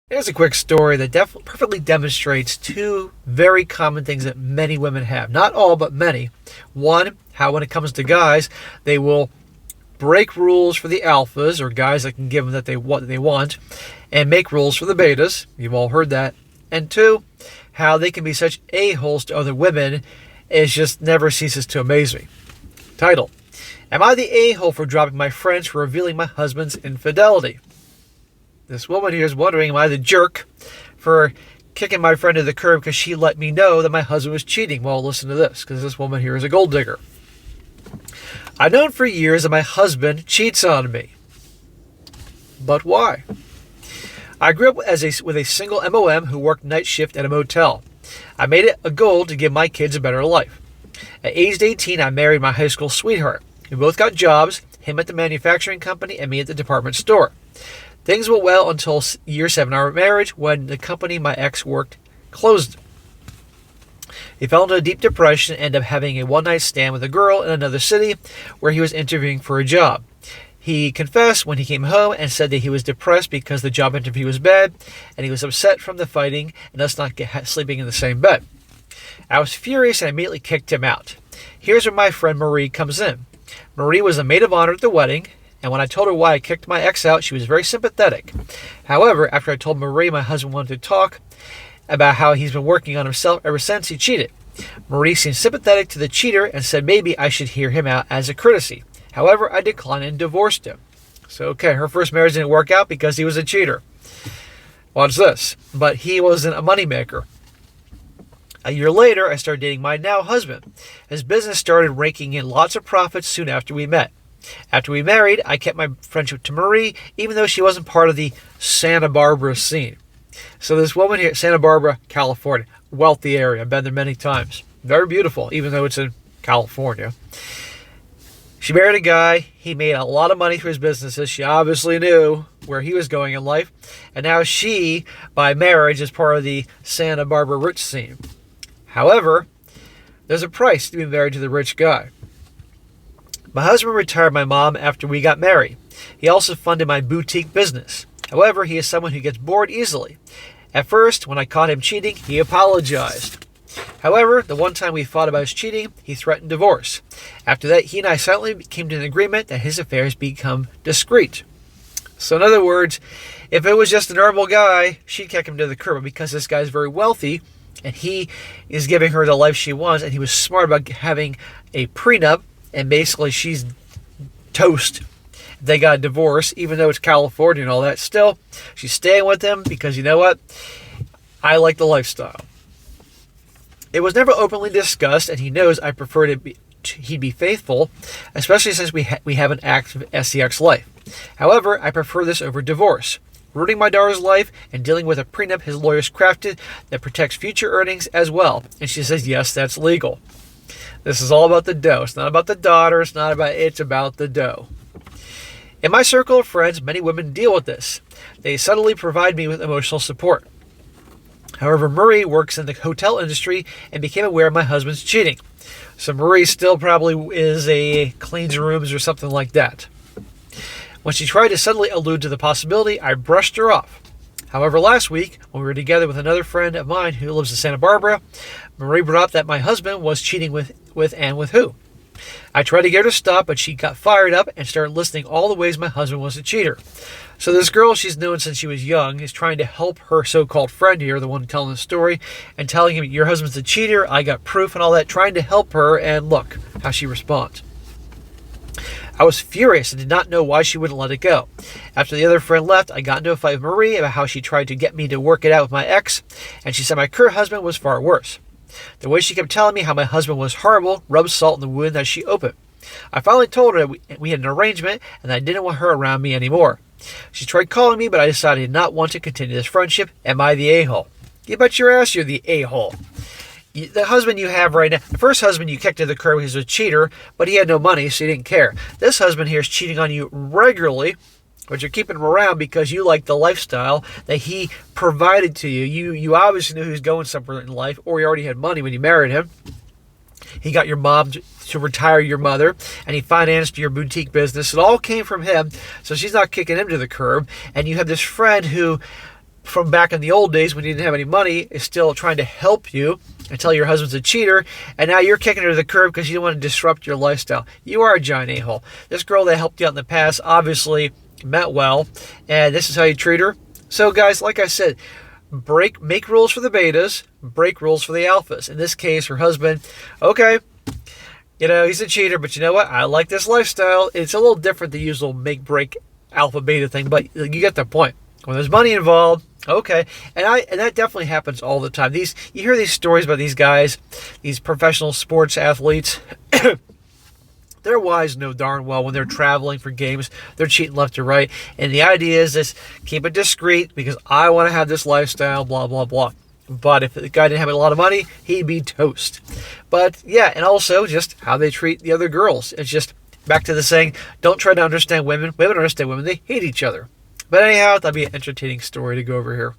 Here's a quick story that perfectly demonstrates two very common things that many women have. Not all, but many. One, how when it comes to guys, they will break rules for the alphas, or guys that can give them what they want, and make rules for the betas. You've all heard that. And two, how they can be such a-holes to other women. It just never ceases to amaze me. Title: Am I the a-hole for dropping my friends for revealing my husband's infidelity? This woman here is wondering, am I the jerk for kicking my friend to the curb because she let me know that my husband was cheating? Well, listen to this, because this woman here is a gold digger. I've known for years that my husband cheats on me. But why? I grew up with a single MOM who worked night shift at a motel. I made it a goal to give my kids a better life. At age 18, I married my high school sweetheart. We both got jobs, him at the manufacturing company and me at the department store. Things went well until year 7 of our marriage, when the company my ex worked closed. He fell into a deep depression and ended up having a one-night stand with a girl in another city where he was interviewing for a job. He confessed when he came home and said that he was depressed because the job interview was bad, and he was upset from the fighting and us not sleeping in the same bed. I was furious and immediately kicked him out. Here's where my friend Marie comes in. Marie was a maid of honor at the wedding, and when I told her why I kicked my ex out, she was very sympathetic. However, after I told Marie my husband wanted to talk about how he's been working on himself ever since he cheated, Marie seemed sympathetic to the cheater and said maybe I should hear him out as a courtesy. However, I declined and divorced him. So, okay, her first marriage didn't work out because he was a cheater. Watch this. But he wasn't a moneymaker. A year later, I started dating my now husband. His business started raking in lots of profits soon after we met. After we married, I kept my friendship to Marie, even though she wasn't part of the Santa Barbara scene. So this woman here, Santa Barbara, California, wealthy area. I've been there many times. Very beautiful, even though it's in California. She married a guy. He made a lot of money through his businesses. She obviously knew where he was going in life. And now she, by marriage, is part of the Santa Barbara rich scene. However, there's a price to be married to the rich guy. My husband retired my mom after we got married. He also funded my boutique business. However, he is someone who gets bored easily. At first, when I caught him cheating, he apologized. However, the one time we fought about his cheating, he threatened divorce. After that, he and I silently came to an agreement that his affairs become discreet. So in other words, if it was just a normal guy, she'd kick him to the curb. But because this guy's very wealthy, and he is giving her the life she wants, and he was smart about having a prenup, and basically she's toast. They got a divorce, even though it's California and all that. Still, she's staying with him because, you know what? I like the lifestyle. It was never openly discussed, and he knows I prefer he'd be faithful, especially since we have an active SEX life. However, I prefer this over divorce. Ruining my daughter's life and dealing with a prenup his lawyers crafted that protects future earnings as well. And she says, yes, that's legal. This is all about the dough. It's not about the daughter. It's about the dough. In my circle of friends, many women deal with this. They subtly provide me with emotional support. However, Marie works in the hotel industry and became aware of my husband's cheating. So Marie still probably cleans rooms or something like that. When she tried to subtly allude to the possibility, I brushed her off. However, last week, when we were together with another friend of mine who lives in Santa Barbara, Marie brought up that my husband was cheating with who. I tried to get her to stop, but she got fired up and started listing all the ways my husband was a cheater. So this girl she's known since she was young is trying to help her so-called friend here, the one telling the story, and telling him, your husband's a cheater, I got proof and all that, trying to help her, and look how she responds. I was furious and did not know why she wouldn't let it go. After the other friend left, I got into a fight with Marie about how she tried to get me to work it out with my ex, and she said my current husband was far worse. The way she kept telling me how my husband was horrible rubbed salt in the wound that she opened. I finally told her that we had an arrangement and that I didn't want her around me anymore. She tried calling me, but I decided I did not want to continue this friendship. Am I the a-hole? You bet your ass you're the a-hole. The husband you have right now, the first husband you kicked to the curb, he was a cheater, but he had no money, so he didn't care. This husband here is cheating on you regularly, but you're keeping him around because you like the lifestyle that he provided to you. You obviously knew he was going somewhere in life, or he already had money when you married him. He got your mom to retire your mother, and he financed your boutique business. It all came from him, so she's not kicking him to the curb. And you have this friend who from back in the old days when you didn't have any money is still trying to help you and tell your husband's a cheater, and now you're kicking her to the curb because you don't want to disrupt your lifestyle. You are a giant a-hole. This girl that helped you out in the past obviously meant well, and this is how you treat her. So guys, like I said, make rules for the betas, break rules for the alphas. In this case, her husband, okay, he's a cheater, but you know what? I like this lifestyle. It's a little different, the usual make, break, alpha, beta thing, but you get the point. When there's money involved, okay, and that definitely happens all the time. You hear these stories about these guys, these professional sports athletes. Their wives know darn well when they're traveling for games, they're cheating left or right. And the idea is this: keep it discreet because I want to have this lifestyle, blah, blah, blah. But if the guy didn't have a lot of money, he'd be toast. But yeah, and also just how they treat the other girls. It's just back to the saying, don't try to understand women. Women understand women. They hate each other. But anyhow, that'd be an entertaining story to go over here.